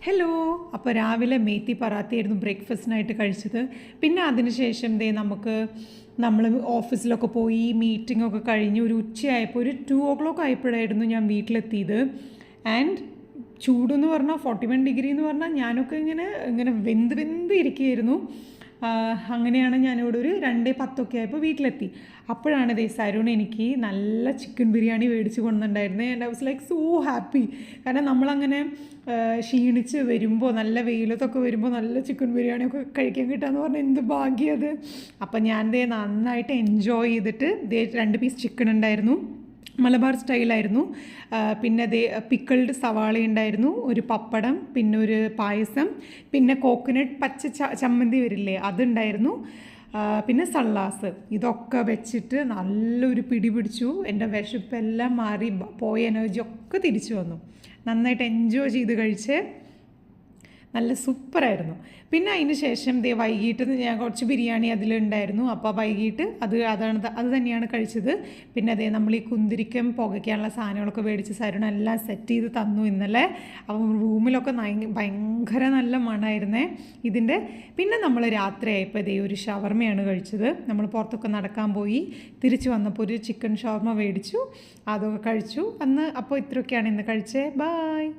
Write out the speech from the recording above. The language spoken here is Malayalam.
ഹലോ. അപ്പോൾ രാവിലെ മേത്തി പറാത്തയായിരുന്നു ബ്രേക്ക്ഫാസ്റ്റിനായിട്ട് കഴിച്ചത്. പിന്നെ അതിനുശേഷം നമ്മൾ ഓഫീസിലൊക്കെ പോയി മീറ്റിങ്ങൊക്കെ കഴിഞ്ഞ് ഒരു ഉച്ചയായപ്പോൾ ഒരു 2 o'clock ആയപ്പോഴായിരുന്നു ഞാൻ വീട്ടിലെത്തിയത്. ആൻഡ് ചൂടെന്ന് പറഞ്ഞാൽ 41 ഡിഗ്രി എന്ന് പറഞ്ഞാൽ ഞാനൊക്കെ ഇങ്ങനെ വെന്ത് ഇരിക്കുകയായിരുന്നു. അങ്ങനെയാണ് ഞാനിവിടെ ഒരു 2:10 ആയപ്പോൾ വീട്ടിലെത്തി. അപ്പോഴാണ് സരുൺ എനിക്ക് നല്ല ചിക്കൻ ബിരിയാണി മേടിച്ച് കൊണ്ടുവന്നിട്ടുണ്ടായിരുന്നത്. And I was like so happy. കാരണം നമ്മളങ്ങനെ ക്ഷീണിച്ച് വരുമ്പോൾ നല്ല വെയിലത്തൊക്കെ വരുമ്പോൾ നല്ല ചിക്കൻ ബിരിയാണിയൊക്കെ കഴിക്കാൻ കിട്ടുകയെന്ന് പറഞ്ഞാൽ എന്ത് ഭാഗ്യം അത്. അപ്പം ഞാൻ നന്നായിട്ട് എൻജോയ് ചെയ്തിട്ട് 2 പീസ് ചിക്കൻ ഉണ്ടായിരുന്നു, മലബാർ സ്റ്റൈലായിരുന്നു. പിന്നെ പിക്കിൾഡ് സവാള ഉണ്ടായിരുന്നു, ഒരു പപ്പടം, പിന്നെ ഒരു പായസം, പിന്നെ കോക്കനട്ട് പച്ച ചമ്മന്തി വരില്ലേ അതുണ്ടായിരുന്നു, പിന്നെ സള്ളാസ്. ഇതൊക്കെ വെച്ചിട്ട് നല്ലൊരു പിടി പിടിച്ചു. എൻ്റെ വിശപ്പെല്ലാം മാറി, പോയ എനർജി ഒക്കെ തിരിച്ചു വന്നു. നന്നായിട്ട് എൻജോയ് ചെയ്ത് കഴിച്ച് നല്ല സൂപ്പറായിരുന്നു. പിന്നെ അതിന് ശേഷം വൈകിട്ട് ഞാൻ കുറച്ച് ബിരിയാണി അതിലുണ്ടായിരുന്നു. അപ്പോൾ വൈകിട്ട് അത് തന്നെയാണ് കഴിച്ചത്. പിന്നെ നമ്മൾ ഈ കുന്തിരിക്കം പുകയ്ക്കാനുള്ള സാധനങ്ങളൊക്കെ മേടിച്ച് സരുൺ എല്ലാം സെറ്റ് ചെയ്ത് തന്നു ഇന്നലെ. അപ്പം റൂമിലൊക്കെ ഭയങ്കര നല്ല മണമായിരുന്നേ ഇതിൻ്റെ. പിന്നെ നമ്മൾ രാത്രിയായപ്പോൾ ഒരു ഷവർമയാണ് കഴിച്ചത്. നമ്മൾ പുറത്തൊക്കെ നടക്കാൻ പോയി തിരിച്ച് വന്നപ്പോൾ ഒരു ചിക്കൻ ഷവർമ മേടിച്ചു, അതൊക്കെ കഴിച്ചു അന്ന്. അപ്പോൾ ഇത്രയൊക്കെയാണ് ഇന്ന് കഴിച്ചത്. ബായ്.